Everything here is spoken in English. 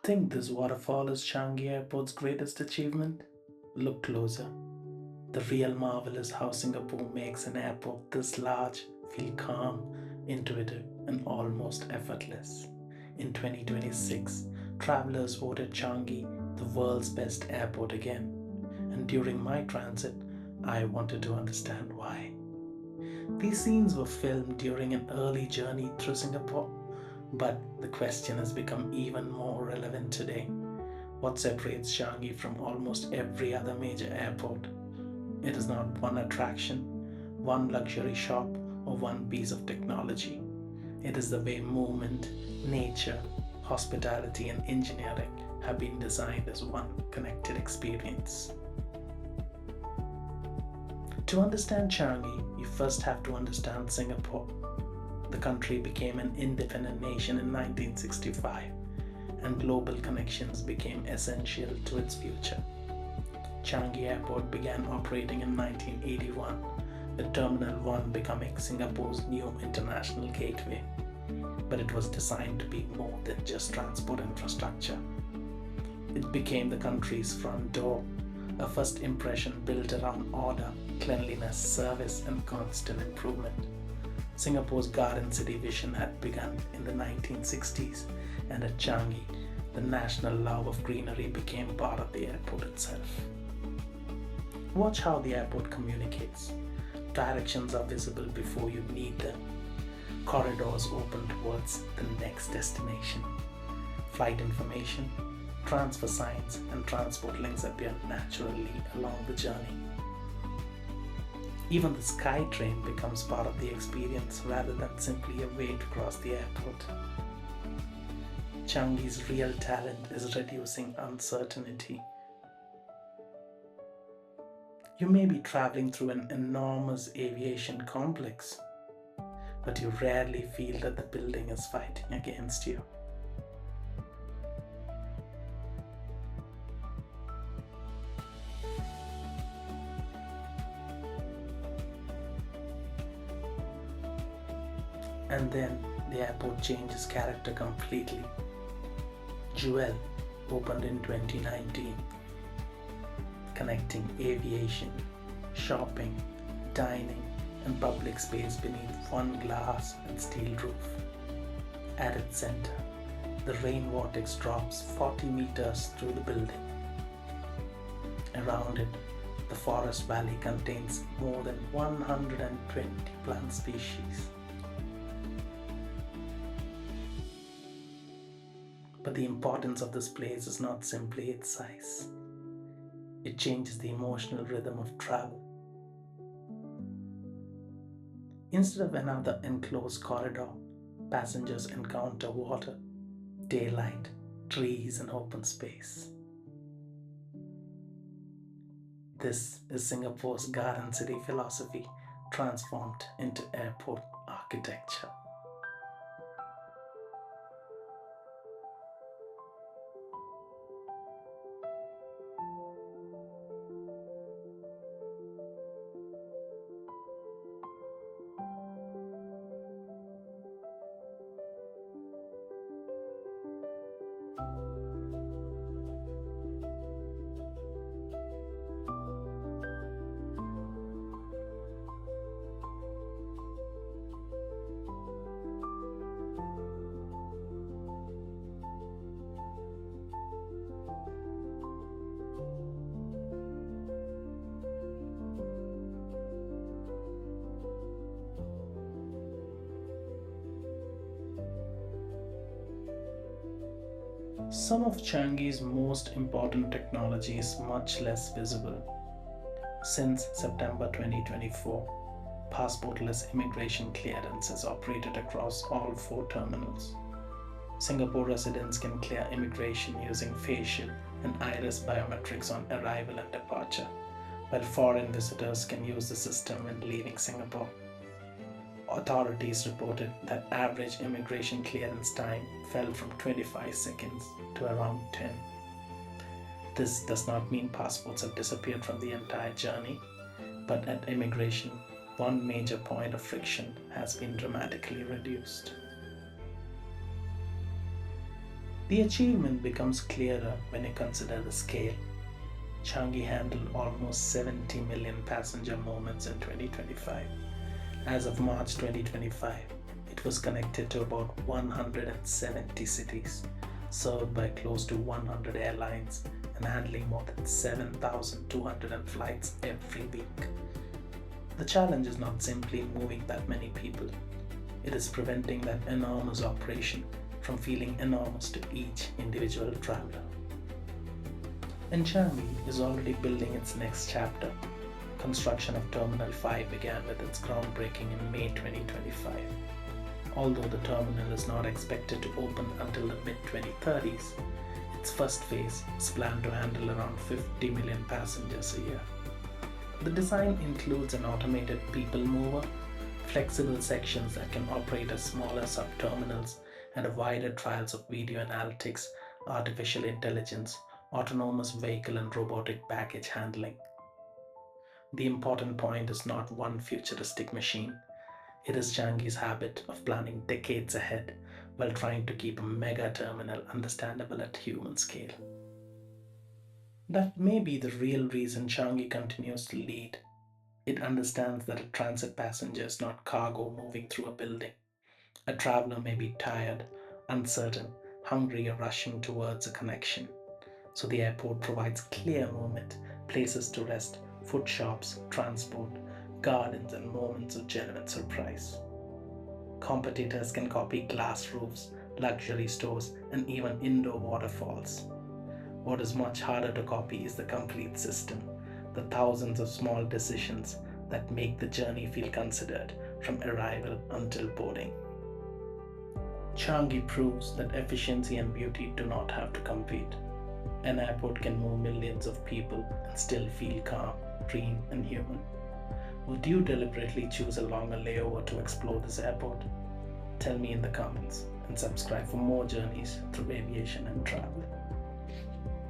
Think this waterfall is Changi Airport's greatest achievement? Look closer. The real marvel is how Singapore makes an airport this large feel calm, intuitive, and almost effortless. In 2026, travelers voted Changi the world's best airport again. And during my transit, I wanted to understand why. These scenes were filmed during an early journey through Singapore, but the question has become even more relevant today. What separates Changi from almost every other major airport? It is not one attraction, one luxury shop, or one piece of technology. It is the way movement, nature, hospitality, and engineering have been designed as one connected experience. To understand Changi, you first have to understand Singapore. The country became an independent nation in 1965, and global connections became essential to its future. Changi Airport began operating in 1981, with Terminal 1 becoming Singapore's new international gateway. But it was designed to be more than just transport infrastructure. It became the country's front door, a first impression built around order, cleanliness, service, and constant improvement. Singapore's Garden City vision had begun in the 1960s, and at Changi, the national love of greenery became part of the airport itself. Watch how the airport communicates. Directions are visible before you need them. Corridors open towards the next destination. Flight information, transfer signs, and transport links appear naturally along the journey. Even the Skytrain becomes part of the experience rather than simply a way to cross the airport. Changi's real talent is reducing uncertainty. You may be traveling through an enormous aviation complex, but you rarely feel that the building is fighting against you. And then the airport changes character completely. Jewel opened in 2019, connecting aviation, shopping, dining, and public space beneath one glass and steel roof. At its center, the rain vortex drops 40 meters through the building. Around it, the forest valley contains more than 120 plant species. But the importance of this place is not simply its size. It changes the emotional rhythm of travel. Instead of another enclosed corridor, passengers encounter water, daylight, trees, and open space. This is Singapore's Garden City philosophy transformed into airport architecture. Some of Changi's most important technology is much less visible. Since September 2024, passportless immigration clearance is operated across all 4 terminals. Singapore residents can clear immigration using facial and iris biometrics on arrival and departure, while foreign visitors can use the system when leaving Singapore. Authorities reported that average immigration clearance time fell from 25 seconds to around 10. This does not mean passports have disappeared from the entire journey, but at immigration, one major point of friction has been dramatically reduced. The achievement becomes clearer when you consider the scale. Changi handled almost 70 million passenger movements in 2025. As of March 2025, it was connected to about 170 cities, served by close to 100 airlines, and handling more than 7,200 flights every week. The challenge is not simply moving that many people, it is preventing that enormous operation from feeling enormous to each individual traveler. And Changi is already building its next chapter. Construction of Terminal 5 began with its groundbreaking in May 2025. Although the terminal is not expected to open until the mid-2030s, its first phase is planned to handle around 50 million passengers a year. The design includes an automated people mover, flexible sections that can operate as smaller sub-terminals, and a wider trials of video analytics, artificial intelligence, autonomous vehicle and robotic baggage handling. The important point is not one futuristic machine. It is Changi's habit of planning decades ahead while trying to keep a mega terminal understandable at human scale. That may be the real reason Changi continues to lead. It understands that a transit passenger is not cargo moving through a building. A traveler may be tired, uncertain, hungry, or rushing towards a connection. So the airport provides clear movement, places to rest, food shops, transport, gardens, and moments of genuine surprise. Competitors can copy glass roofs, luxury stores, and even indoor waterfalls. What is much harder to copy is the complete system, the thousands of small decisions that make the journey feel considered from arrival until boarding. Changi proves that efficiency and beauty do not have to compete. An airport can move millions of people and still feel calm, green, and human. Would you deliberately choose a longer layover to explore this airport? Tell me in the comments and subscribe for more journeys through aviation and travel.